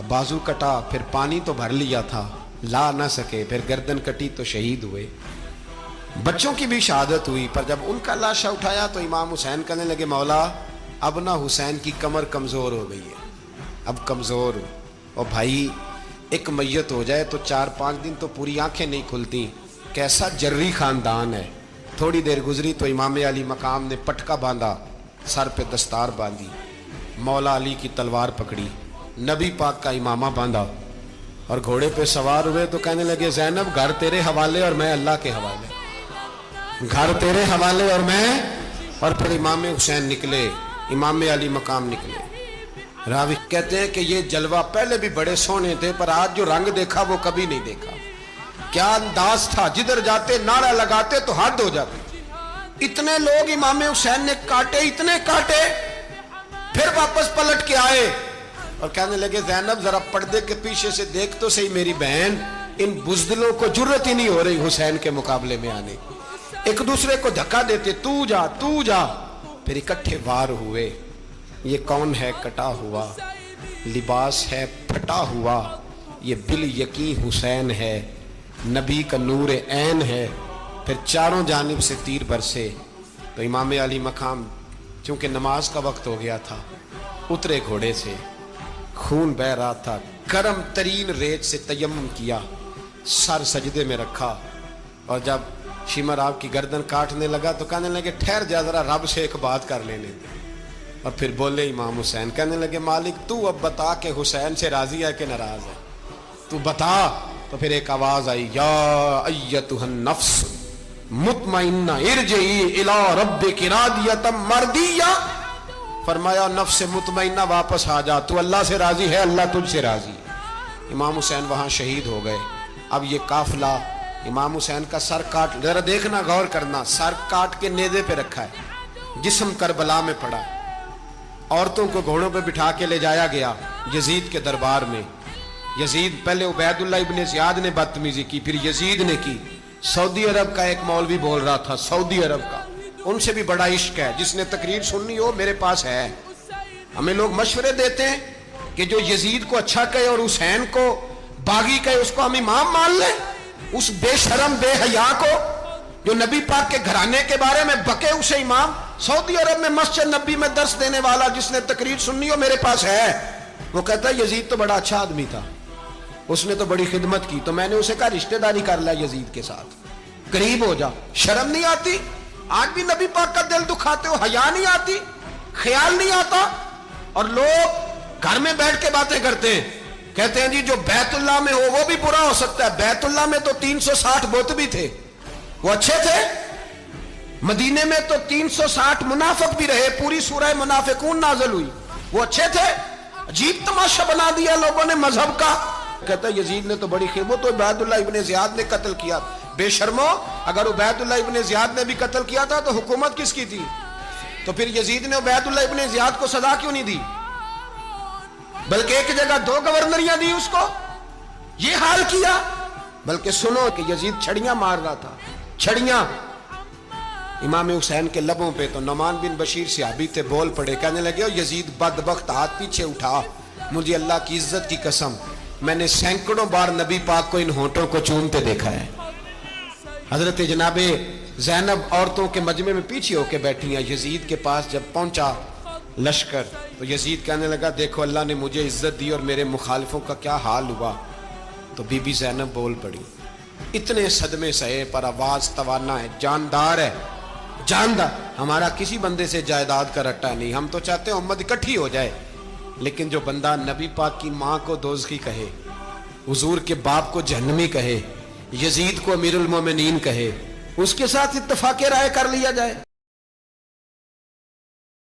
बाजू कटा, फिर पानी तो भर लिया था, ला न सके, फिर गर्दन कटी तो शहीद हुए। बच्चों की भी शहादत हुई, पर जब उनका लाशा उठाया तो इमाम हुसैन कहने लगे, मौला अब ना हुसैन की कमर कमज़ोर हो गई है, अब कमज़ोर हो। और भाई एक मैयत हो जाए तो 4-5 दिन तो पूरी आंखें नहीं खुलती, कैसा जर्री ख़ानदान है। थोड़ी देर गुजरी तो इमाम अली मकाम ने पटका बांधा, सर पे दस्तार बांधी, मौला अली की तलवार पकड़ी, नबी पाक का इमामा बांधा और घोड़े पे सवार हुए तो कहने लगे, ज़ैनब घर तेरे हवाले और मैं अल्लाह के हवाले, घर तेरे हवाले और मैं। और फिर इमाम हुसैन निकले, इमाम अली मकाम निकले। रावी कहते हैं कि ये जलवा पहले भी बड़े सोने थे, पर आज जो रंग देखा वो कभी नहीं देखा। क्या अंदाज था, जिधर जाते नारा लगाते तो हद हो जाती। इतने लोग इमाम हुसैन ने काटे, इतने काटे, फिर वापस पलट के आए और कहने लगे, ज़ैनब जरा पर्दे के पीछे से देख तो सही मेरी बहन, इन बुज़दिलों को जुर्रत ही नहीं हो रही हुसैन के मुकाबले में आने। एक दूसरे को धक्का देते, तू जा तू जा। फिर इकट्ठे वार हुए। ये कौन है कटा हुआ, लिबास है फटा हुआ, ये बिल यकीन हुसैन है, नबी का नूर ऐन है। फिर चारों जानिब से तीर बरसे तो इमाम अली मकाम, चूंकि नमाज का वक्त हो गया था, उतरे घोड़े से, खून बह रहा था, गर्म तरीन रेत से तयम्मुम किया, सर सजदे में रखा। और जब शिमर आपकी गर्दन काटने लगा तो कहने लगे, ठहर जा जरा, रब से एक बात कर लेने दे। और फिर बोले इमाम हुसैन, कहने लगे, मालिक तू अब बता के हुसैन से राजी है कि नाराज है, तू बता। तो फिर एक आवाज आई, या अय्यतुहन नफ्स मुतमइन्ना इरजिई इला रब्बिकी रादियतम मर्दिया। फरमाया, नफ्स मुतमइन्ना वापस आ जा, तू अल्लाह से राजी है, अल्लाह तुझसे राजी। इमाम हुसैन वहां शहीद हो गए। अब ये काफिला इमाम हुसैन का सर काट, जरा देखना गौर करना, सर काट के नेज़े पे रखा है, जिस्म करबला में पड़ा। औरतों को घोड़ों पे बिठा के ले जाया गया यजीद के दरबार में। यजीद, पहले उबैदुल्लाह इब्ने ज़ियाद ने बदतमीजी की, फिर यजीद ने की। सऊदी अरब का एक मौलवी बोल रहा था, सऊदी अरब का, उनसे भी बड़ा इश्क है, जिसने तकरीर सुननी हो मेरे पास है। हमें लोग मशवरे देते हैं कि जो यजीद को अच्छा कहे और हुसैन को बागी कहे, उसको हम इमाम मान लें। उस बेशरम बेहया को जो नबी पाक के घराने के बारे में बके, उसे इमाम। सऊदी अरब में मस्जिद नबी में दर्स देने वाला, जिसने तकरीर सुननी हो मेरे पास है। वो कहता है, यजीद तो बड़ा अच्छा आदमी था, उसने तो बड़ी खिदमत की, तो मैंने उसे कहा रिश्तेदारी कर ला यजीद के साथ, करीब हो जा। शर्म नहीं आती? आज भी नबी पाक का दिल दुखाते हो, हया नहीं आती, ख्याल नहीं आता। और लोग घर में बैठ के बातें करते हैं, कहते हैं जी जो बैतुल्लाह में हो वो भी बुरा हो सकता है। बैतुल्लाह में तो 360 बुत भी थे, वो अच्छे थे। मदीने में तो 360 मुनाफिक भी रहे, पूरी सूरह मुनाफिकून नाज़िल हुई, वो अच्छे थे। अजीब तमाशा बना दिया लोगों ने मजहब का। कहता है यजीद ने तो बड़ी खिदमत, तो उबैदुल्लाह इब्ने ज़ियाद ने कत्ल किया। बेशर्मो, अगर उबैदुल्लाह इब्ने ज़ियाद ने भी कत्ल किया था तो हुकूमत किसकी थी? तो फिर यजीद ने उबैदुल्लाह इब्ने ज़ियाद को सजा क्यों नहीं दी, बल्कि एक जगह 2 गवर्नरियां दी उसको? ये हाल किया। बल्कि सुनो कि यजीद छड़ियां मार रहा था, छड़ियां। इमाम हुसैन के लबों पे तो नौमान बिन बशीर सहाबी थे, बोल पड़े, कहने लगे, ओ यजीद बदबख्त, हाथ पीछे उठा, मुझे अल्लाह की इज्जत की कसम, मैंने सैकड़ों बार नबी पाक को इन होंठों को चूमते देखा है। हजरत जनाबे ज़ैनब औरतों के मजमे में पीछे होके बैठी हैं। यजीद के पास जब पहुंचा लश्कर तो यजीद कहने लगा, देखो अल्लाह ने मुझे इज्जत दी और मेरे मुखालिफों का क्या हाल हुआ। तो बीबी ज़ैनब बोल पड़ी, इतने सदमे सहे पर आवाज तवाना है, जानदार है, जानदार। हमारा किसी बंदे से जायदाद का रट्टा नहीं, हम तो चाहते हैं उम्मत इकट्ठी हो जाए। लेकिन जो बंदा नबी पाक की माँ को दोज़खी कहे, हुजूर के बाप को जहन्नमी कहे, यजीद को अमीरुल मोमिनीन कहे, उसके साथ इत्तफाक़े राय कर लिया जाए।